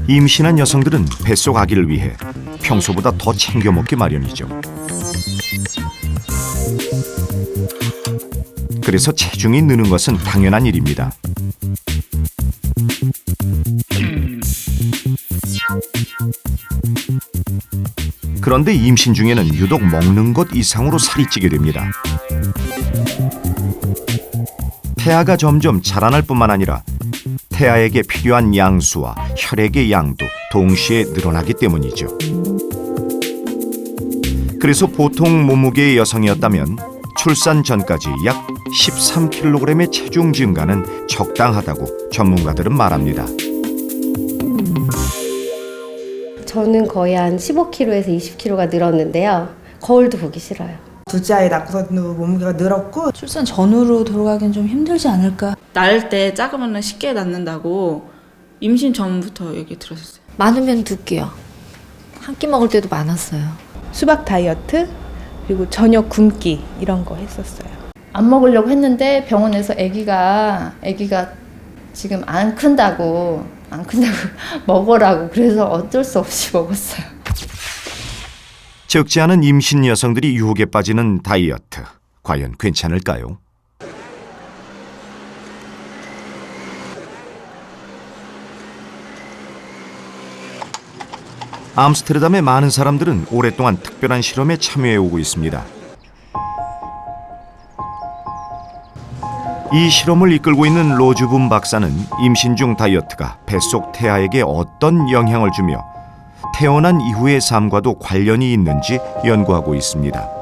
임신한 여성들은 뱃속 아기를 위해 평소보다 더 챙겨 먹기 마련이죠. 그래서 체중이 느는 것은 당연한 일입니다. 그런데 임신 중에는 유독 먹는 것 이상으로 살이 찌게 됩니다. 태아가 점점 자라날 뿐만 아니라 태아에게 필요한 양수와 혈액의 양도 동시에 늘어나기 때문이죠. 그래서 보통 몸무게의 여성이었다면 출산 전까지 약 13kg의 체중 증가는 적당하다고 전문가들은 말합니다. 저는 거의 한 15kg에서 20kg가 늘었는데요. 거울도 보기 싫어요. 둘째 아이 낳고서 몸무게가 늘었고 출산 전후로 돌아가긴 좀 힘들지 않을까. 낳을 때 작으면 쉽게 낳는다고 임신 전부터 얘기 들었어요. 많으면 두 끼요. 한 끼 먹을 때도 많았어요. 수박 다이어트 그리고 저녁 굶기 이런 거 했었어요. 안 먹으려고 했는데 병원에서 아기가 지금 안 큰다고 먹으라고 그래서 어쩔 수 없이 먹었어요. 적지 않은 임신 여성들이 유혹에 빠지는 다이어트. 과연 괜찮을까요? 암스테르담의 많은 사람들은 오랫동안 특별한 실험에 참여해오고 있습니다. 이 실험을 이끌고 있는 로즈붐 박사는 임신 중 다이어트가 뱃속 태아에게 어떤 영향을 주며 태어난 이후의 삶과도 관련이 있는지 연구하고 있습니다.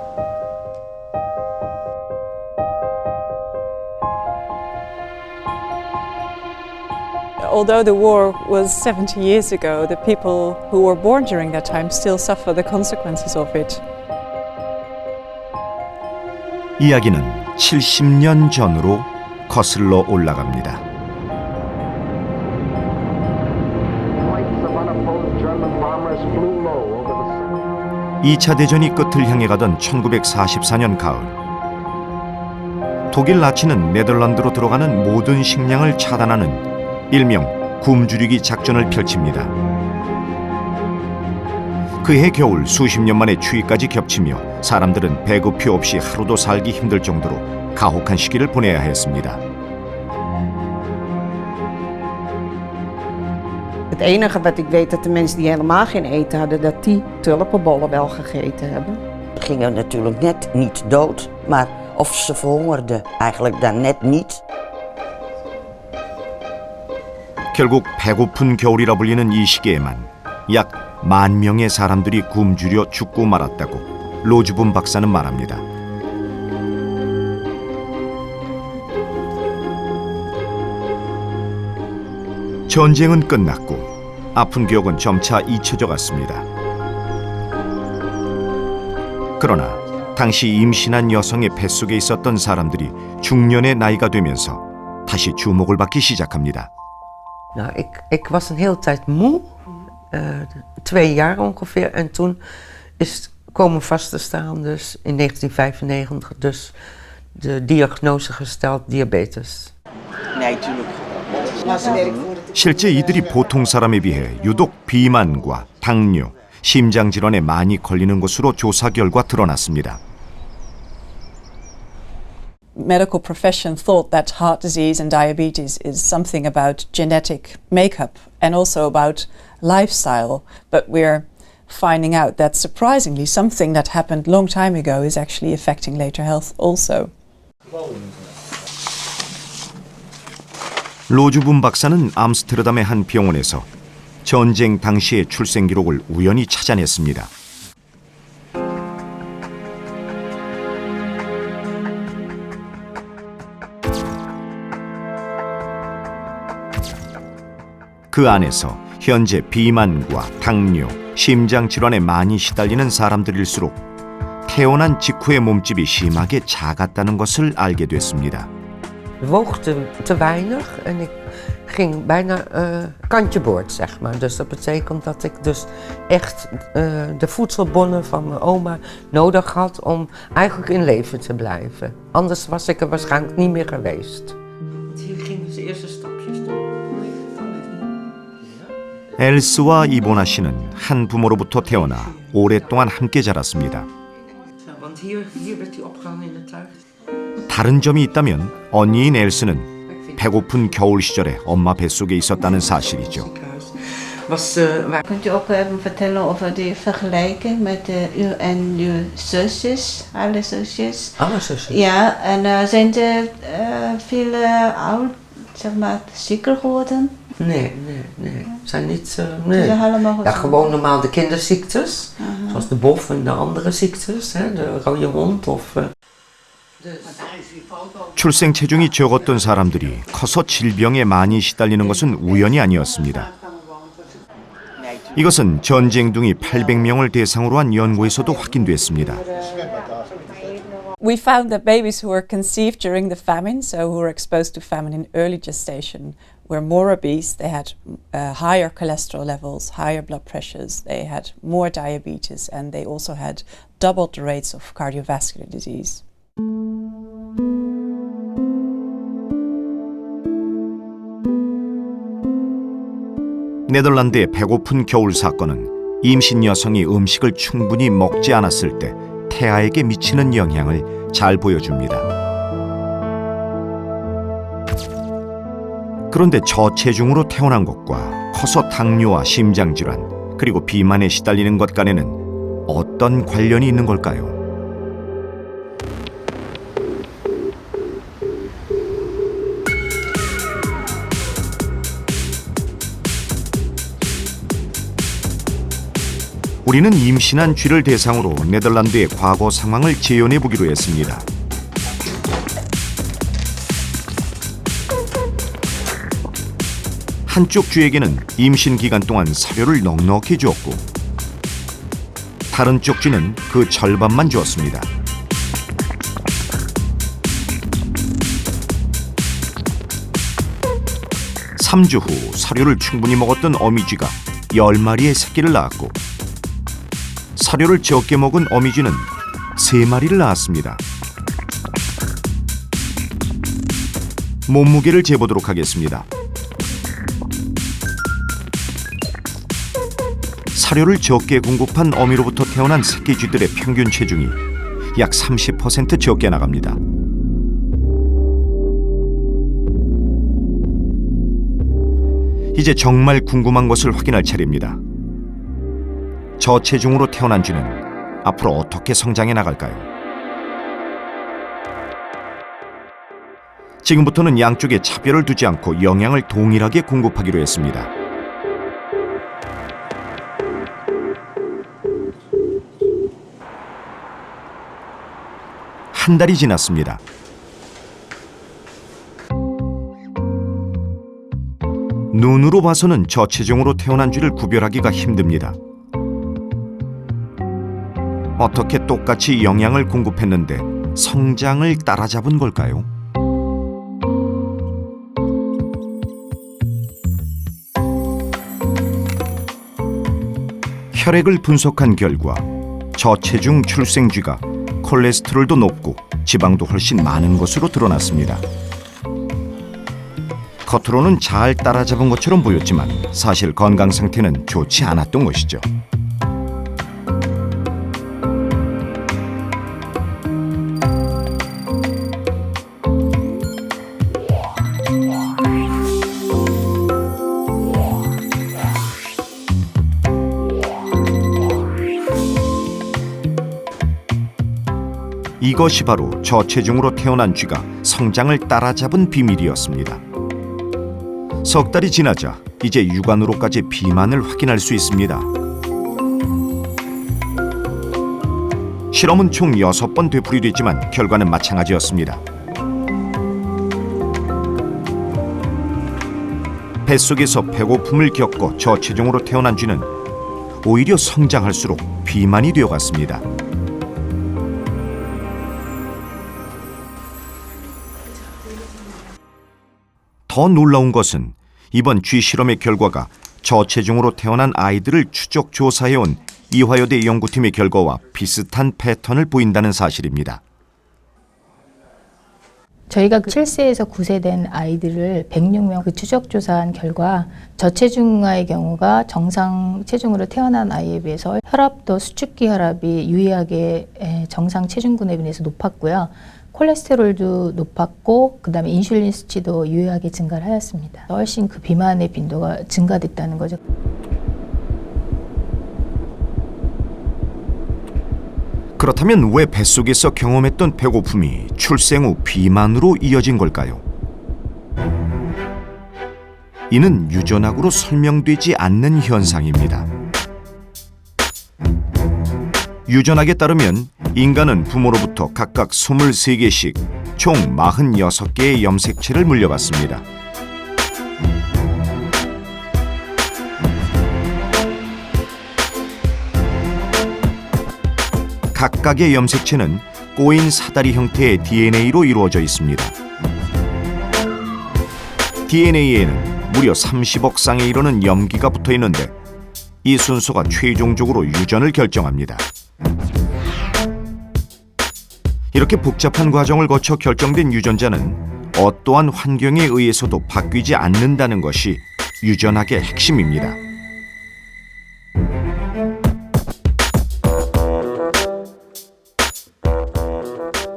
Although the war was 70 years ago, the people who were born during that time still suffer the consequences of it. 이야기는 70년 전으로 거슬러 올라갑니다. 2차 대전이 끝을 향해 가던 1944년 가을, 독일 나치는 네덜란드로 들어가는 모든 식량을 차단하는 일명 굶주리기 작전을 펼칩니다. 그해 겨울 수십 년 만에 추위까지 겹치며 사람들은 배급표 없이 하루도 살기 힘들 정도로 가혹한 시기를 보내야 했습니다. Het enige wat ik weet dat de mensen die helemaal geen eten hadden, dat die tulpenbollen wel gegeten hebben. Ze gingen natuurlijk net niet dood, maar of ze verhongerden eigenlijk dan net niet. 결국 배고픈 겨울이라 불리는 이 시기에만 약 10,000명의 사람들이 굶주려 죽고 말았다고 로즈붐 박사는 말합니다. 전쟁은 끝났고 아픈 기억은 점차 잊혀져 갔습니다. 그러나 당시 임신한 여성의 뱃속에 있었던 사람들이 중년의 나이가 되면서 다시 주목을 받기 시작합니다. Nou, ik was een hele tijd moe, 2 jaar ongeveer. En toen is komen vast te staan, dus in 1995, dus de diagnose gesteld diabetes. Nee, natuurlijk. 실제 이들이 보통 사람에 비해 유독 비만과 당뇨, 심장질환에 많이 걸리는 것으로 조사 결과 드러났습니다. Medical profession thought that heart disease and diabetes is something about genetic makeup and also about lifestyle, but we're finding out that surprisingly something that happened long time ago is actually affecting later health also. 로즈붐 박사는 암스테르담의 한 병원에서 전쟁 당시의 출생 기록을 우연히 찾아냈습니다. 그 안에서 현재 비만과 당뇨, 심장 질환에 많이 시달리는 사람들일수록 태어난 직후의 몸집이 심하게 작았다는 것을 알게 됐습니다. Woog te weinig en ik ging bijna kantje boord, zeg maar. Dus dat betekent dat ik dus echt de voedselbonnen van mijn oma nodig had om eigenlijk in leven te blijven. Anders was ik er waarschijnlijk niet meer geweest. Hier gingen ze eerste stapjes doen. 엘스와 이보나 씨는 한 부모로부터 태어나 오랫동안 함께 자랐습니다. Want hier werd hij opgehangen in de tuin. 다른 점이 있다면 언니인 엘스는 배고픈 겨울 시절에 엄마 뱃속에 있었다는 사실이죠. Kunt u ook vertellen over die vergelijking met u en uw zusjes, alle zusjes? Alle zusjes? Ja, en zijn er veel oud, zeg maar, zieker geworden? Nee. Zijn niet. Nee. Ja, gewoon normaal de kinderziektes. Zoals de bof en de andere ziektes, hè, de rode hond of. 출생 체중이 적었던 사람들이 커서 질병에 많이 시달리는 것은 우연이 아니었습니다. 이것은 전쟁둥이 800명을 대상으로 한 연구에서도 확인됐습니다. We found that babies who were conceived during the famine, so who were exposed to famine in early gestation, were more obese. They had higher cholesterol levels, higher blood pressures, they had more diabetes, and they also had doubled the rates of cardiovascular disease. 네덜란드의 배고픈 겨울 사건은 임신 여성이 음식을 충분히 먹지 않았을 때 태아에게 미치는 영향을 잘 보여줍니다. 그런데 저체중으로 태어난 것과 커서 당뇨와 심장질환 그리고 비만에 시달리는 것 간에는 어떤 관련이 있는 걸까요? 우리는 임신한 쥐를 대상으로 네덜란드의 과거 상황을 재현해 보기로 했습니다. 한쪽 쥐에게는 임신 기간 동안 사료를 넉넉히 주었고 다른 쪽 쥐는 그 절반만 주었습니다. 3주 후 사료를 충분히 먹었던 어미쥐가 10마리의 새끼를 낳았고 사료를 적게 먹은 어미쥐는 3마리를 낳았습니다. 몸무게를 재보도록 하겠습니다. 사료를 적게 공급한 어미로부터 태어난 새끼 쥐들의 평균 체중이 약 30% 적게 나갑니다. 이제 정말 궁금한 것을 확인할 차례입니다. 저체중으로 태어난 쥐는 앞으로 어떻게 성장해 나갈까요? 지금부터는 양쪽에 차별을 두지 않고 영양을 동일하게 공급하기로 했습니다. 한 달이 지났습니다. 눈으로 봐서는 저체중으로 태어난 쥐를 구별하기가 힘듭니다. 어떻게 똑같이 영양을 공급했는데 성장을 따라잡은 걸까요? 혈액을 분석한 결과 저체중 출생쥐가 콜레스테롤도 높고 지방도 훨씬 많은 것으로 드러났습니다. 겉으로는 잘 따라잡은 것처럼 보였지만 사실 건강 상태는 좋지 않았던 것이죠. 이것이 바로 저체중으로 태어난 쥐가 성장을 따라잡은 비밀이었습니다. 석 달이 지나자 이제 육안으로까지 비만을 확인할 수 있습니다. 실험은 총 6번 되풀이됐지만 결과는 마찬가지였습니다. 뱃속에서 배고픔을 겪고 저체중으로 태어난 쥐는 오히려 성장할수록 비만이 되어갔습니다. 더 놀라운 것은 이번 쥐 실험의 결과가 저체중으로 태어난 아이들을 추적 조사해온 이화여대 연구팀의 결과와 비슷한 패턴을 보인다는 사실입니다. 저희가 7세에서 9세 된 아이들을 106명 추적 조사한 결과 저체중아의 경우가 정상 체중으로 태어난 아이에 비해서 혈압도 수축기 혈압이 유의하게 정상 체중군에 비해서 높았고요. 콜레스테롤도 높았고 그다음에 인슐린 수치도 유의하게 증가를 하였습니다. 훨씬 그 비만의 빈도가 증가됐다는 거죠. 그렇다면 왜 뱃속에서 경험했던 배고픔이 출생 후 비만으로 이어진 걸까요? 이는 유전학으로 설명되지 않는 현상입니다. 유전학에 따르면 인간은 부모로부터 각각 23개씩 총 46개의 염색체를 물려받습니다. 각각의 염색체는 꼬인 사다리 형태의 DNA로 이루어져 있습니다. DNA에는 무려 30억 쌍에 이르는 염기가 붙어 있는데 이 순서가 최종적으로 유전을 결정합니다. 이렇게 복잡한 과정을 거쳐 결정된 유전자는 어떠한 환경에 의해서도 바뀌지 않는다는 것이 유전학의 핵심입니다.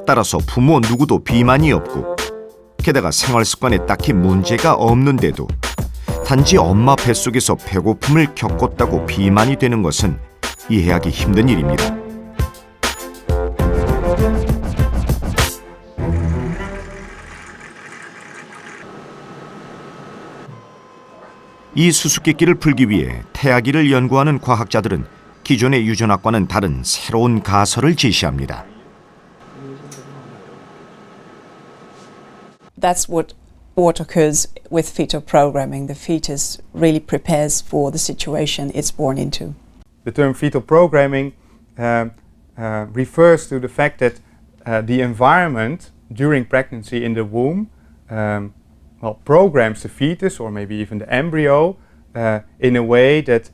따라서 부모 누구도 비만이 없고 게다가 생활 습관에 딱히 문제가 없는데도 단지 엄마 뱃속에서 배고픔을 겪었다고 비만이 되는 것은 이해하기 힘든 일입니다. 이 수수께끼를 풀기 위해 태아기를 연구하는 과학자들은 기존의 유전학과는 다른 새로운 가설을 제시합니다. That's what occurs with fetal programming. The fetus really prepares for the situation it's born into. The term fetal programming refers to the fact that the environment during pregnancy in the womb programs the fetus or maybe even the embryo in a way that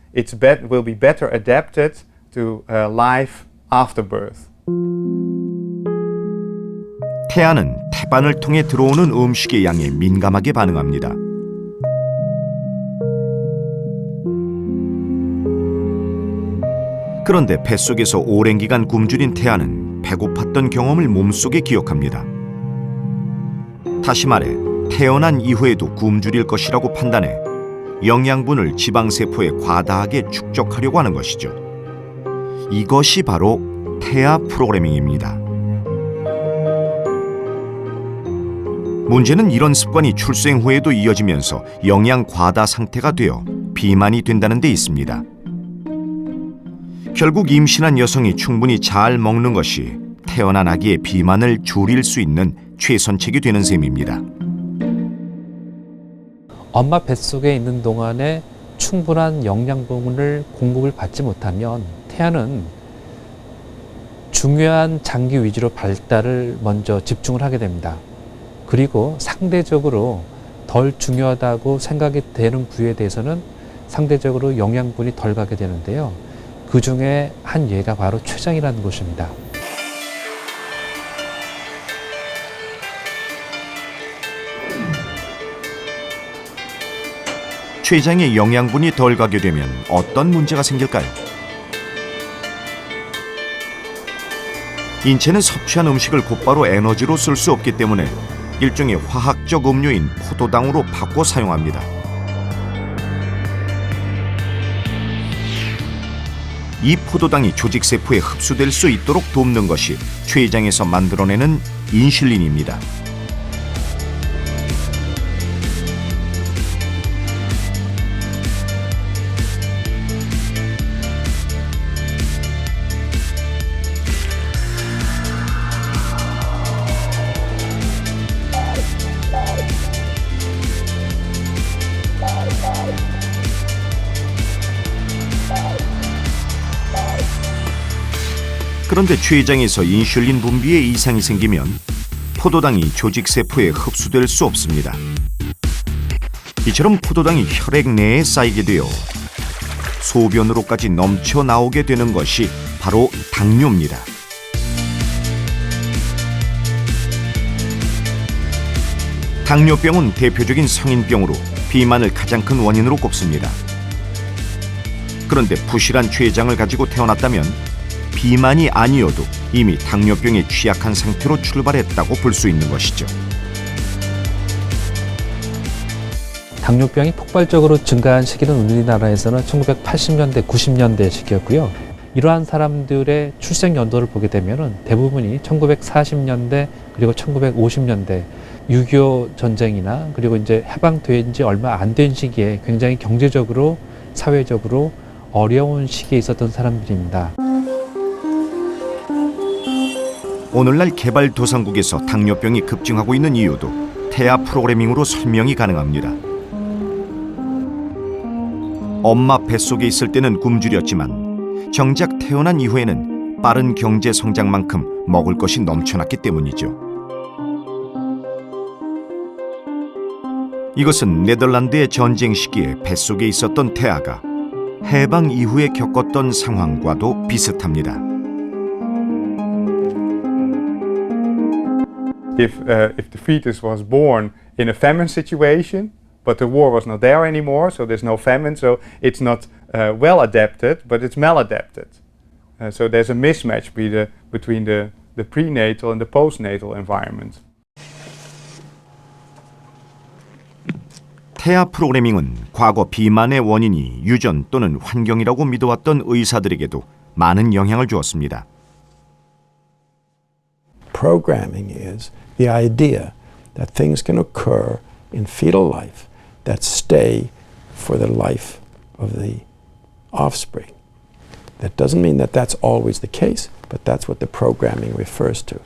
will be better adapted to life after birth. 태아는 태반을 통해 들어오는 음식의 양에 민감하게 반응합니다. 그런데 뱃속에서 오랜 기간 굶주린 태아는 배고팠던 경험을 몸속에 기억합니다. 다시 말해 태어난 이후에도 굶주릴 것이라고 판단해 영양분을 지방세포에 과다하게 축적하려고 하는 것이죠. 이것이 바로 태아 프로그래밍입니다. 문제는 이런 습관이 출생 후에도 이어지면서 영양 과다 상태가 되어 비만이 된다는 데 있습니다. 결국 임신한 여성이 충분히 잘 먹는 것이 태어난 아기의 비만을 줄일 수 있는 최선책이 되는 셈입니다. 엄마 뱃속에 있는 동안에 충분한 영양분을 공급을 받지 못하면 태아는 중요한 장기 위주로 발달을 먼저 집중을 하게 됩니다. 그리고 상대적으로 덜 중요하다고 생각이 되는 부위에 대해서는 상대적으로 영양분이 덜 가게 되는데요. 그 중에 한 예가 바로 췌장이라는 것입니다. 췌장에 영양분이 덜 가게 되면 어떤 문제가 생길까요? 인체는 섭취한 음식을 곧바로 에너지로 쓸 수 없기 때문에 일종의 화학적 음료인 포도당으로 바꿔 사용합니다. 이 포도당이 조직세포에 흡수될 수 있도록 돕는 것이 췌장에서 만들어내는 인슐린입니다. 그런데 췌장에서 인슐린 분비에 이상이 생기면 포도당이 조직세포에 흡수될 수 없습니다. 이처럼 포도당이 혈액 내에 쌓이게 되어 소변으로까지 넘쳐 나오게 되는 것이 바로 당뇨입니다. 당뇨병은 대표적인 성인병으로 비만을 가장 큰 원인으로 꼽습니다. 그런데 부실한 췌장을 가지고 태어났다면 비만이 아니어도 이미 당뇨병에 취약한 상태로 출발했다고 볼 수 있는 것이죠. 당뇨병이 폭발적으로 증가한 시기는 우리나라에서는 1980년대, 90년대 시기였고요. 이러한 사람들의 출생 연도를 보게 되면 대부분이 1940년대 그리고 1950년대 6.25 전쟁이나 그리고 이제 해방된 지 얼마 안 된 시기에 굉장히 경제적으로 사회적으로 어려운 시기에 있었던 사람들입니다. 오늘날 개발도상국에서 당뇨병이 급증하고 있는 이유도 태아 프로그래밍으로 설명이 가능합니다. 엄마 뱃속에 있을 때는 굶주렸지만 정작 태어난 이후에는 빠른 경제 성장만큼 먹을 것이 넘쳐났기 때문이죠. 이것은 네덜란드의 전쟁 시기에 뱃속에 있었던 태아가 해방 이후에 겪었던 상황과도 비슷합니다. If the fetus was born in a famine situation, but the war was not there anymore, so there's no famine, so it's not well adapted, but it's maladapted. So there's a mismatch between the prenatal and the postnatal environment. 태아 프로그래밍은 과거 비만의 원인이 유전 또는 환경이라고 믿어왔던 의사들에게도 많은 영향을 주었습니다. Programming is the idea that things can occur in fetal life that stay for the life of the offspring. That doesn't mean that that's always the case, but that's what the programming refers to.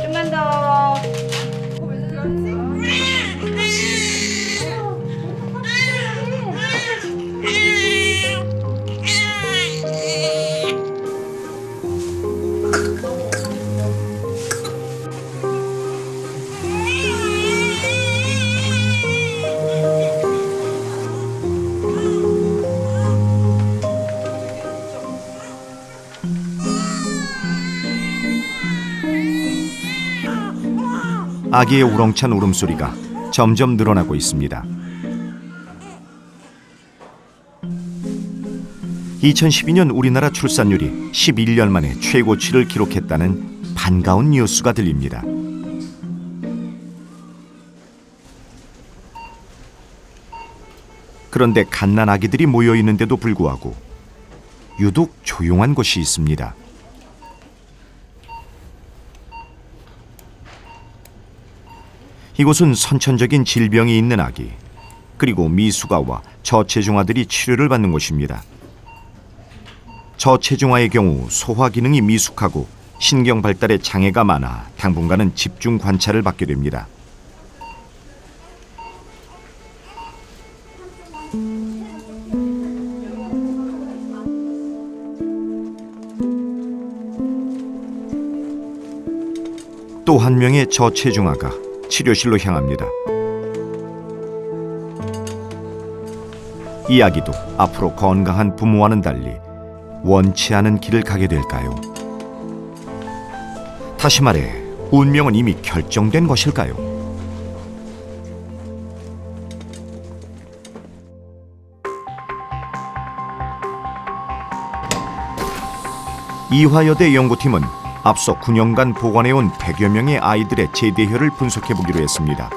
좀만 더. 아기의 우렁찬 울음소리가 점점 늘어나고 있습니다. 2012년 우리나라 출산율이 11년 만에 최고치를 기록했다는 반가운 뉴스가 들립니다. 그런데 갓난 아기들이 모여 있는데도 불구하고 유독 조용한 곳이 있습니다. 이곳은 선천적인 질병이 있는 아기, 그리고 미숙아와 저체중아들이 치료를 받는 곳입니다. 저체중아의 경우 소화 기능이 미숙하고 신경 발달에 장애가 많아 당분간은 집중 관찰을 받게 됩니다. 또 한 명의 저체중아가 치료실로 향합니다. 이 아기도 앞으로 건강한 부모와는 달리 원치 않은 길을 가게 될까요? 다시 말해, 운명은 이미 결정된 것일까요? 이화여대 연구팀은 앞서 9년간 보관해온 100여 명의 아이들의 제대혈을 분석해보기로 했습니다.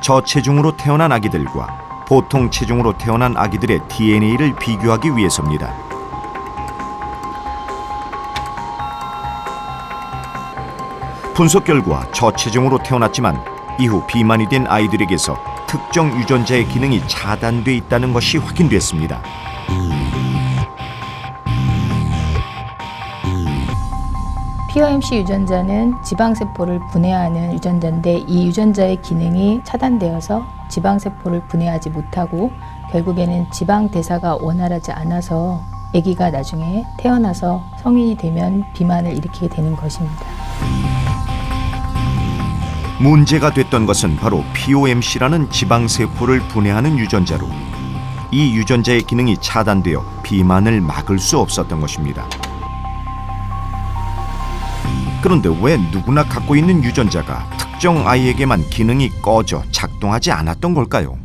저체중으로 태어난 아기들과 보통 체중으로 태어난 아기들의 DNA를 비교하기 위해서입니다. 분석 결과 저체중으로 태어났지만 이후 비만이 된 아이들에게서 특정 유전자의 기능이 차단돼 있다는 것이 확인됐습니다. POMC 유전자는 지방세포를 분해하는 유전자인데 이 유전자의 기능이 차단되어서 지방세포를 분해하지 못하고 결국에는 지방대사가 원활하지 않아서 아기가 나중에 태어나서 성인이 되면 비만을 일으키게 되는 것입니다. 문제가 됐던 것은 바로 POMC라는 지방세포를 분해하는 유전자로 이 유전자의 기능이 차단되어 비만을 막을 수 없었던 것입니다. 그런데 왜 누구나 갖고 있는 유전자가 특정 아이에게만 기능이 꺼져 작동하지 않았던 걸까요?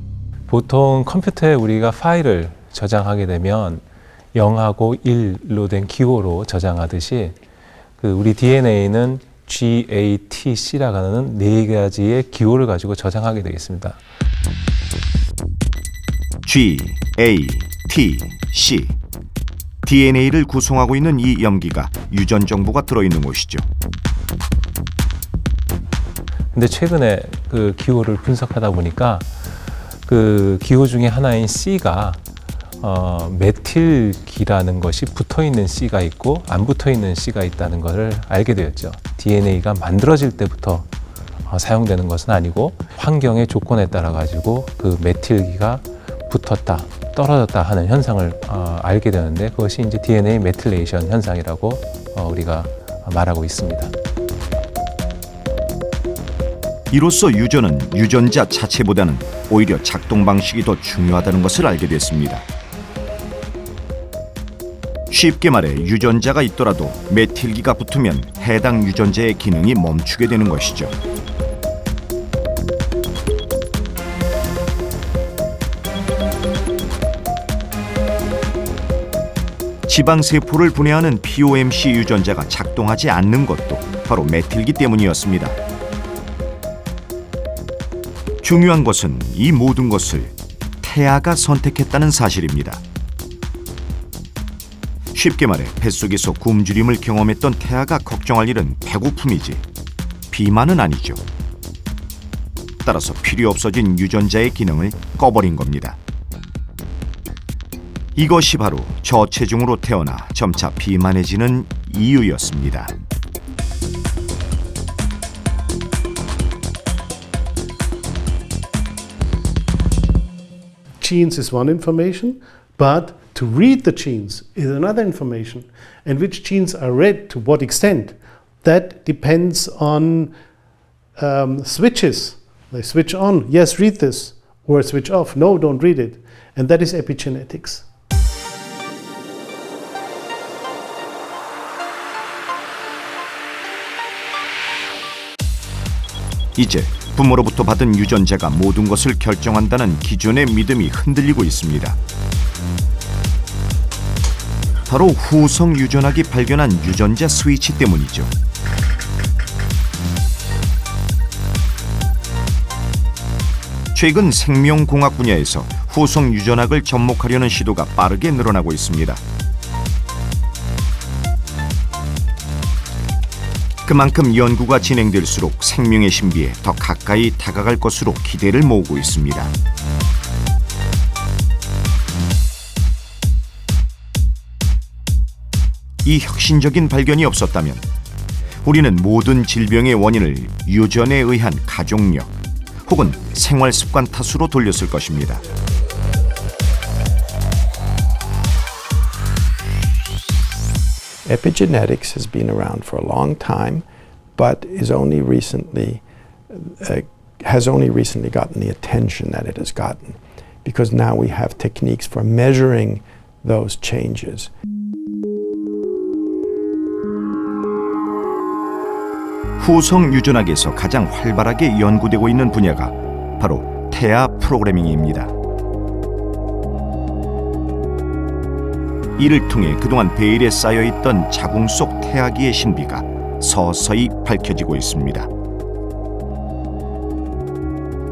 보통 컴퓨터에 우리가 파일을 저장하게 되면 0하고 1로 된 기호로 저장하듯이 우리 DNA는 GATC라고 하는 4가지의 기호를 가지고 저장하게 되겠습니다. G, A, T, C. DNA를 구성하고 있는 이 염기가 유전 정보가 들어있는 곳이죠. 근데 최근에 그 기호를 분석하다 보니까 그 기호 중에 하나인 C가 메틸기라는 것이 붙어있는 C가 있고 안 붙어있는 C가 있다는 것을 알게 되었죠. DNA가 만들어질 때부터 사용되는 것은 아니고 환경의 조건에 따라 가지고 그 메틸기가 붙었다, 떨어졌다 하는 현상을 알게 되는데 그것이 이제 DNA 메틸레이션 현상이라고 우리가 말하고 있습니다. 이로써 유전은 유전자 자체보다는 오히려 작동 방식이 더 중요하다는 것을 알게 됐습니다. 쉽게 말해 유전자가 있더라도 메틸기가 붙으면 해당 유전자의 기능이 멈추게 되는 것이죠. 지방세포를 분해하는 POMC 유전자가 작동하지 않는 것도 바로 메틸기 때문이었습니다. 중요한 것은 이 모든 것을 태아가 선택했다는 사실입니다. 쉽게 말해 뱃속에서 굶주림을 경험했던 태아가 걱정할 일은 배고픔이지 비만은 아니죠. 따라서 필요 없어진 유전자의 기능을 꺼버린 겁니다. 이것이 바로 저체중으로 태어나 점차 비만해지는 이유였습니다. Genes is one information, but to read the genes is another information. And which genes are read to what extent, that depends on switches. They switch on, yes, read this, or switch off, no, don't read it. And that is epigenetics. 이제 부모로부터 받은 유전자가 모든 것을 결정한다는 기존의 믿음이 흔들리고 있습니다. 바로 후성 유전학이 발견한 유전자 스위치 때문이죠. 최근 생명공학 분야에서 후성 유전학을 접목하려는 시도가 빠르게 늘어나고 있습니다. 그만큼 연구가 진행될수록 생명의 신비에 더 가까이 다가갈 것으로 기대를 모으고 있습니다. 이 혁신적인 발견이 없었다면 우리는 모든 질병의 원인을 유전에 의한 가족력 혹은 생활 습관 탓으로 돌렸을 것입니다. Epigenetics has been around for a long time, but is only recently has only recently gotten the attention that it has gotten, because now we have techniques for measuring those changes. 후성 유전학에서 가장 활발하게 연구되고 있는 분야가 바로 태아 프로그래밍입니다. 이를 통해 그동안 베일에 쌓여있던 자궁 속 태아기의 신비가 서서히 밝혀지고 있습니다.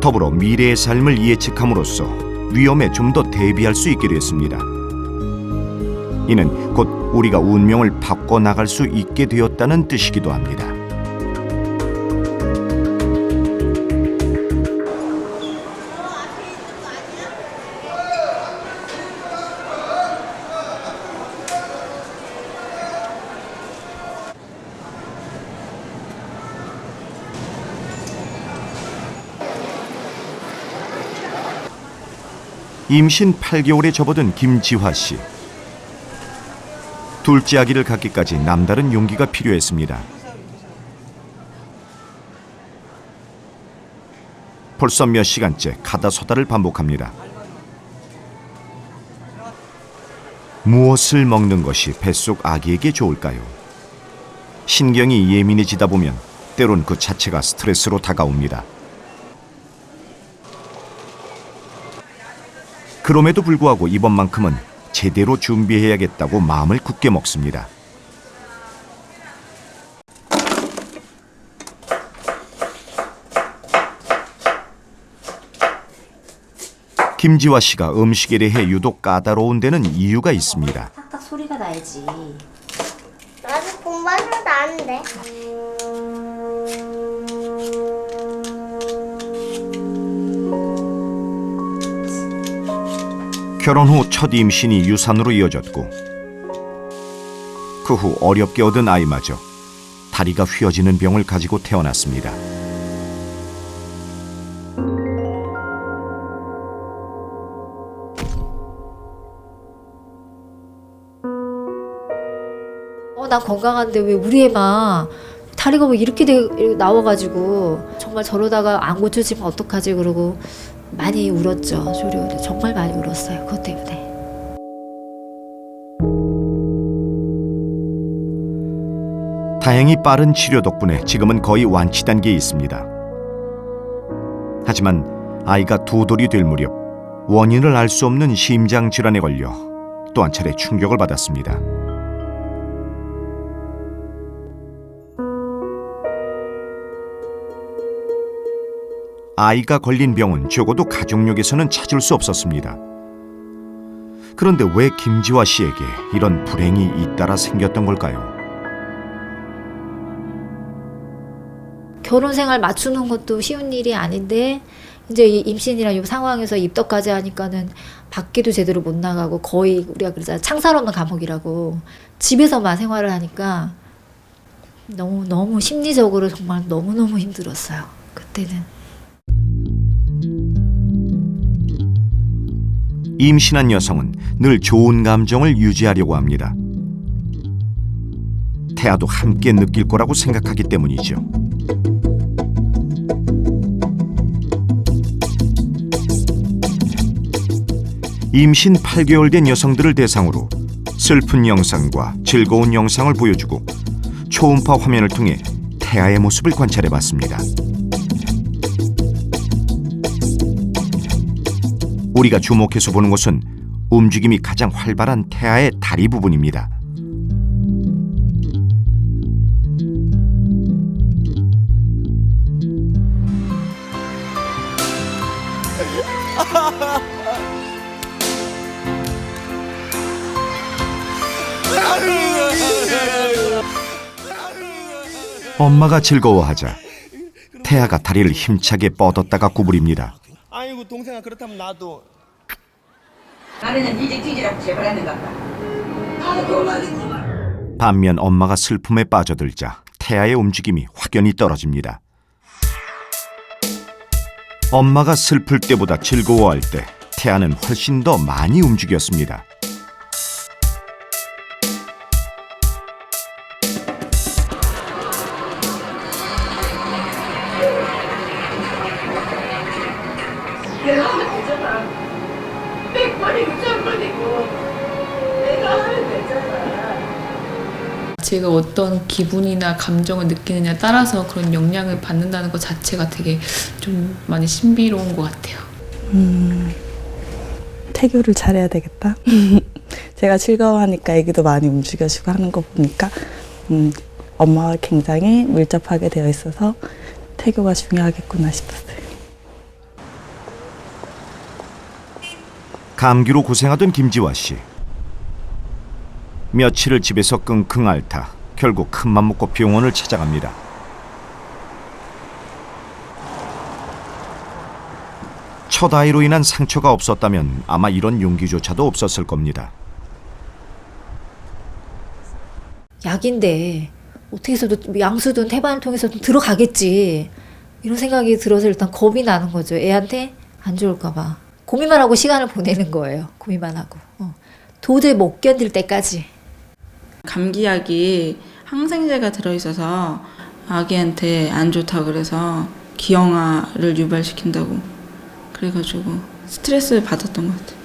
더불어 미래의 삶을 예측함으로써 위험에 좀 더 대비할 수 있게 됐습니다. 이는 곧 우리가 운명을 바꿔나갈 수 있게 되었다는 뜻이기도 합니다. 임신 8개월에 접어든 김지화 씨. 둘째 아기를 갖기까지 남다른 용기가 필요했습니다. 벌써 몇 시간째 가다서다를 반복합니다. 무엇을 먹는 것이 뱃속 아기에게 좋을까요? 신경이 예민해지다 보면 때론 그 자체가 스트레스로 다가옵니다. 그럼에도 불구하고 이번만큼은 제대로 준비해야겠다고 마음을 굳게 먹습니다. 김지화 씨가 음식에 대해 유독 까다로운 데는 이유가 있습니다. 딱 소리가 나야지. 나도 공부하는 나는데. 결혼 후 첫 임신이 유산으로 이어졌고 그 후 어렵게 얻은 아이마저 다리가 휘어지는 병을 가지고 태어났습니다. 난 건강한데 왜 우리 애만 다리가 뭐 이렇게 나와가지고 정말 저러다가 안 고쳐지면 어떡하지 그러고 많이 울었죠. 조리원에 정말 많이 울었어요. 그것 때문에. 다행히 빠른 치료 덕분에 지금은 거의 완치 단계에 있습니다. 하지만 아이가 두 돌이 될 무렵 원인을 알 수 없는 심장 질환에 걸려 또 한 차례 충격을 받았습니다. 아이가 걸린 병은 적어도 가족력에서는 찾을 수 없었습니다. 그런데 왜 김지화 씨에게 이런 불행이 잇따라 생겼던 걸까요? 결혼 생활 맞추는 것도 쉬운 일이 아닌데 이제 임신이랑 이 상황에서 입덧까지 하니까는 밖에도 제대로 못 나가고 거의 우리가 그러잖아요. 창살 없는 감옥이라고 집에서만 생활을 하니까 너무 심리적으로 정말 너무너무 힘들었어요. 그때는. 임신한 여성은 늘 좋은 감정을 유지하려고 합니다. 태아도 함께 느낄 거라고 생각하기 때문이죠. 임신 8개월 된 여성들을 대상으로 슬픈 영상과 즐거운 영상을 보여주고 초음파 화면을 통해 태아의 모습을 관찰해봤습니다. 우리가 주목해서 보는 것은 움직임이 가장 활발한 태아의 다리 부분입니다. 엄마가 즐거워하자 태아가 다리를 힘차게 뻗었다가 구부립니다. 아이고 동생아 그렇다면 나도. 나는 이제 뒤지라고 제발 했는가 봐. 반면 엄마가 슬픔에 빠져들자 태아의 움직임이 확연히 떨어집니다. 엄마가 슬플 때보다 즐거워할 때 태아는 훨씬 더 많이 움직였습니다. 내가 하면 되잖아. 100번이고 1000번이고 내가 하면 되잖아. 제가 어떤 기분이나 감정을 느끼느냐에 따라서 그런 영향을 받는다는 것 자체가 되게 좀 많이 신비로운 것 같아요. 태교를 잘해야 되겠다. 제가 즐거워하니까 애기도 많이 움직여주고 하는 거 보니까 엄마와 굉장히 밀접하게 되어 있어서 태교가 중요하겠구나 싶었어요. 감기로 고생하던 김지화 씨. 며칠을 집에서 끙끙 앓다 결국 큰맘 먹고 병원을 찾아갑니다. 첫 아이로 인한 상처가 없었다면 아마 이런 용기조차도 없었을 겁니다. 약인데 어떻게 해서든 양수든 태반을 통해서든 들어가겠지 이런 생각이 들어서 일단 겁이 나는 거죠. 애한테 안 좋을까 봐. 고민만 하고 시간을 보내는 거예요. 고민만 하고. 도저히 못 견딜 때까지. 감기약이 항생제가 들어있어서 아기한테 안 좋다고 그래서 기형아를 유발시킨다고 그래가지고 스트레스 받았던 것 같아요.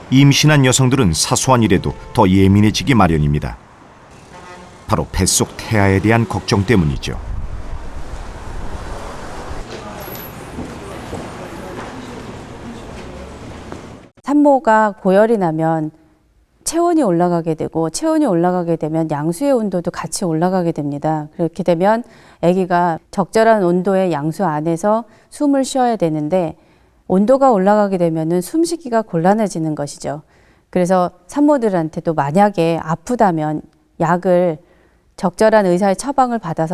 임신한 여성들은 사소한 일에도 더 예민해지기 마련입니다. 바로 뱃속 태아에 대한 걱정 때문이죠. 산모가 고열이 나면 체온이 올라가게 되고 체온이 올라가게 되면 양수의 온도도 같이 올라가게 됩니다. 그렇게 되면 아기가 적절한 온도의 양수 안에서 숨을 쉬어야 되는데 온도가 올라가게 되면은 숨쉬기가 곤란해지는 것이죠. 그래서 산모들한테도 만약에 아프다면 약을 적절한 의사의 처방을 받아서